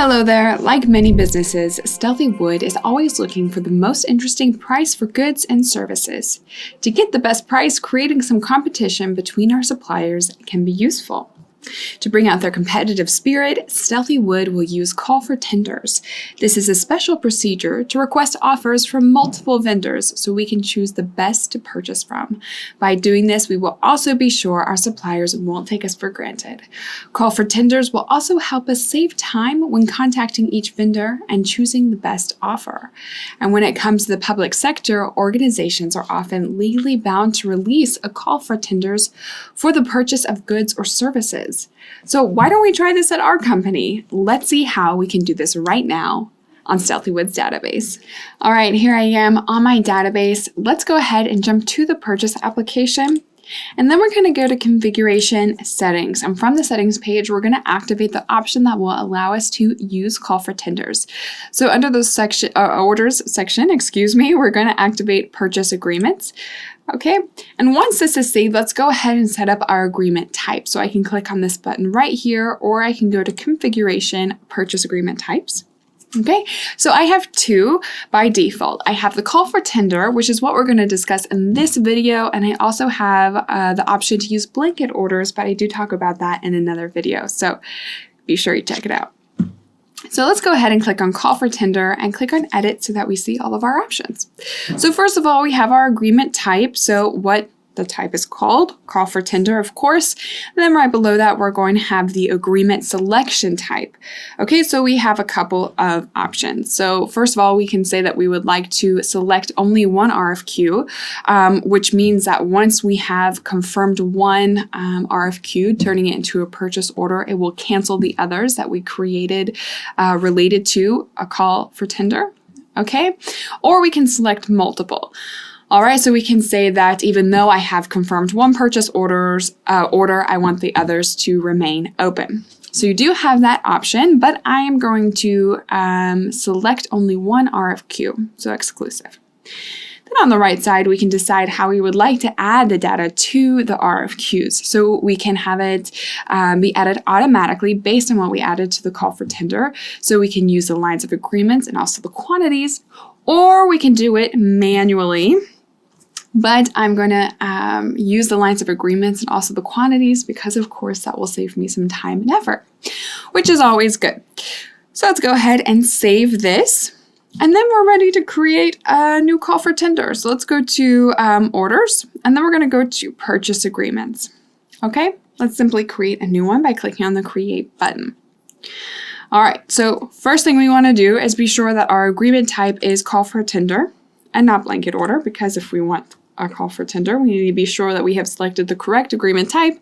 Hello there. Like many businesses, Stealthy Wood is always looking for the most interesting price for goods and services. To get the best price, creating some competition between our suppliers can be useful. To bring out their competitive spirit, Stealthy Wood will use call for tenders. This is a special procedure to request offers from multiple vendors so we can choose the best to purchase from. By doing this, we will also be sure our suppliers won't take us for granted. Call for tenders will also help us save time when contacting each vendor and choosing the best offer. And when it comes to the public sector, organizations are often legally bound to release a call for tenders for the purchase of goods or services. So why don't we try this at our company? Let's see how we can do this right now on Stealthy Wood's database. All right, here I am on my database. Let's go ahead and jump to the purchase application. And then we're going to go to configuration settings. And from the settings page, we're going to activate the option that will allow us to use call for tenders. So under the orders section, we're going to activate purchase agreements. Okay, and once this is saved, let's go ahead and set up our agreement type. So I can click on this button right here, or I can go to configuration, purchase agreement types. Okay, so I have two by default. I have the call for tender, which is what we're going to discuss in this video, and I also have the option to use blanket orders, but I do talk about that in another video, so be sure you check it out. So let's go ahead and click on call for tender and click on edit so that we see all of our options. So first of all, we have our agreement type. So what the type is called, call for tender, of course. And then right below that, we're going to have the agreement selection type. Okay, so we have a couple of options. So first of all, we can say that we would like to select only one RFQ, which means that once we have confirmed one RFQ, turning it into a purchase order, it will cancel the others that we created related to a call for tender. Okay, or we can select multiple. All right, so we can say that even though I have confirmed one purchase order, I want the others to remain open. So you do have that option, but I am going to select only one RFQ, so exclusive. Then on the right side, we can decide how we would like to add the data to the RFQs. So we can have it be added automatically based on what we added to the call for tender. So we can use the lines of agreements and also the quantities, or we can do it manually. But I'm going to use the lines of agreements and also the quantities because, of course, that will save me some time and effort, which is always good. So let's go ahead and save this. And then we're ready to create a new call for tender. So let's go to orders, and then we're going to go to purchase agreements. Okay, let's simply create a new one by clicking on the create button. All right, so first thing we want to do is be sure that our agreement type is call for tender and not blanket order, because if we want a call for tender, we need to be sure that we have selected the correct agreement type.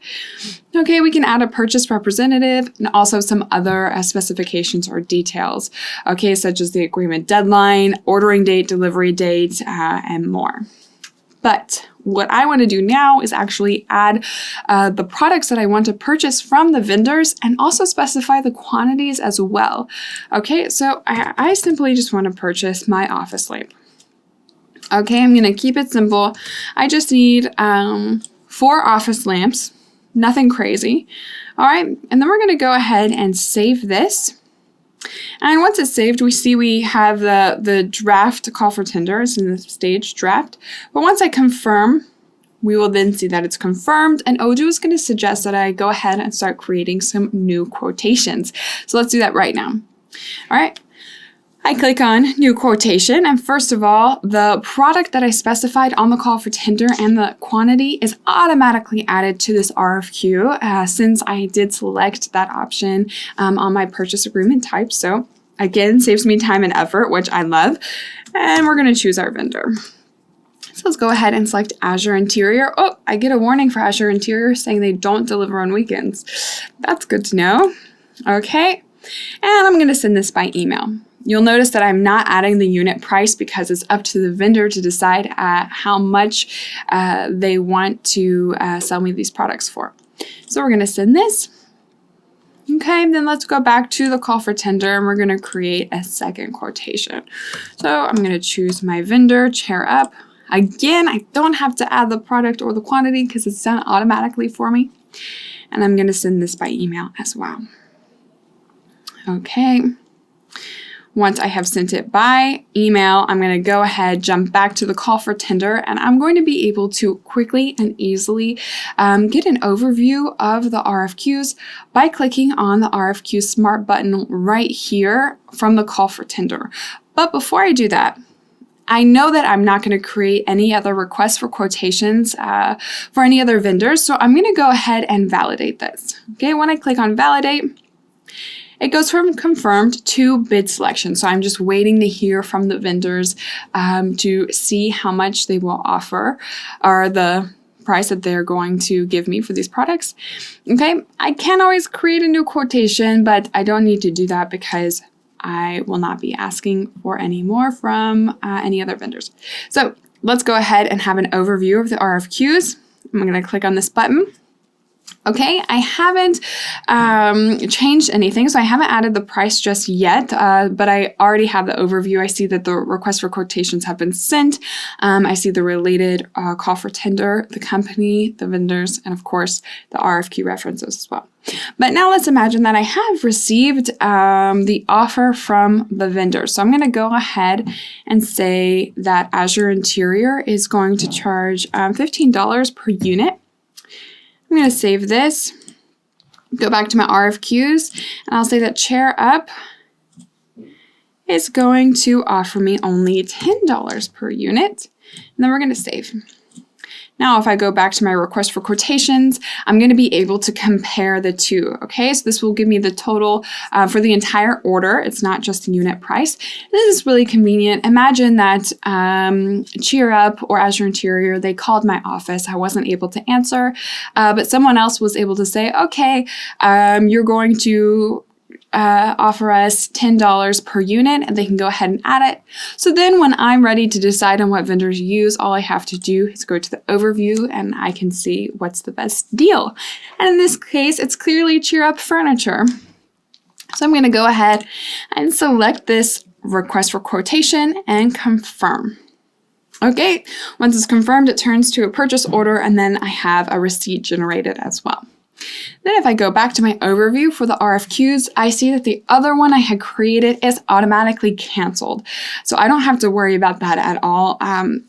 Okay, we can add a purchase representative and also some other specifications or details, okay, such as the agreement deadline, ordering date, delivery date, and more. But what I want to do now is actually add the products that I want to purchase from the vendors and also specify the quantities as well. Okay, so I simply just want to purchase my office lamp. Okay, I'm going to keep it simple. I just need 4 office lamps, nothing crazy. All right, and then we're going to go ahead and save this. And once it's saved, we see we have the draft call for tenders in the stage draft. But once I confirm, we will then see that it's confirmed, and Odoo is going to suggest that I go ahead and start creating some new quotations. So let's do that right now. All right. I click on new quotation, and first of all, the product that I specified on the call for tender and the quantity is automatically added to this RFQ since I did select that option on my purchase agreement type. So again, saves me time and effort, which I love. And we're going to choose our vendor. So let's go ahead and select Azure Interior. Oh, I get a warning for Azure Interior saying they don't deliver on weekends. That's good to know. Okay, and I'm going to send this by email. You'll notice that I'm not adding the unit price because it's up to the vendor to decide how much they want to sell me these products for. So we're going to send this. Okay, then let's go back to the call for tender, and we're going to create a second quotation. So I'm going to choose my vendor, chair up. Again, I don't have to add the product or the quantity because it's done automatically for me. And I'm going to send this by email as well. Okay. Once I have sent it by email, I'm going to go ahead, jump back to the call for tender, and I'm going to be able to quickly and easily get an overview of the RFQs by clicking on the RFQ Smart button right here from the call for tender. But before I do that, I know that I'm not going to create any other requests for quotations for any other vendors, so I'm going to go ahead and validate this. Okay, when I click on validate, it goes from confirmed to bid selection. So I'm just waiting to hear from the vendors to see how much they will offer or the price that they're going to give me for these products. Okay, I can always create a new quotation, but I don't need to do that because I will not be asking for any more from any other vendors. So let's go ahead and have an overview of the RFQs. I'm going to click on this button. Okay, I haven't changed anything, so I haven't added the price just yet, but I already have the overview. I see that the request for quotations have been sent. I see the related call for tender, the company, the vendors, and of course, the RFQ references as well. But now let's imagine that I have received the offer from the vendor. So I'm going to go ahead and say that Azure Interior is going to charge $15 per unit. I'm going to save this, go back to my RFQs, and I'll say that ChairUp is going to offer me only $10 per unit, and then we're going to save. Now, if I go back to my request for quotations, I'm going to be able to compare the two, okay? So this will give me the total for the entire order. It's not just the unit price. This is really convenient. Imagine that CheerUp or Azure Interior, they called my office. I wasn't able to answer, but someone else was able to say, okay, you're going to offer us $10 per unit, and they can go ahead and add it. So then when I'm ready to decide on what vendors to use, all I have to do is go to the overview and I can see what's the best deal. And in this case, it's clearly CheerUp Furniture. So I'm going to go ahead and select this request for quotation and confirm. Okay, once it's confirmed, it turns to a purchase order, and then I have a receipt generated as well. Then if I go back to my overview for the RFQs, I see that the other one I had created is automatically canceled. So I don't have to worry about that at all.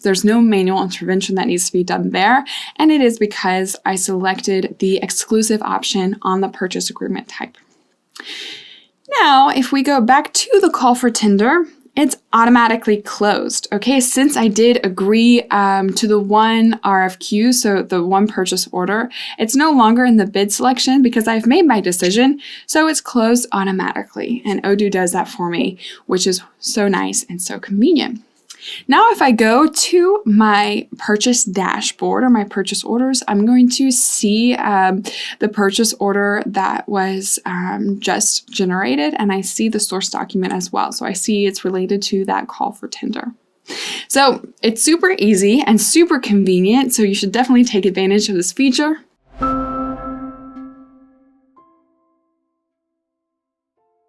There's no manual intervention that needs to be done there. And it is because I selected the exclusive option on the purchase agreement type. Now, if we go back to the call for tender, it's automatically closed. Okay, since I did agree to the one RFQ, so the one purchase order, it's no longer in the bid selection because I've made my decision, so it's closed automatically. And Odoo does that for me, which is so nice and so convenient. Now, if I go to my purchase dashboard or my purchase orders, I'm going to see the purchase order that was just generated, and I see the source document as well. So I see it's related to that call for tender. So it's super easy and super convenient, so you should definitely take advantage of this feature.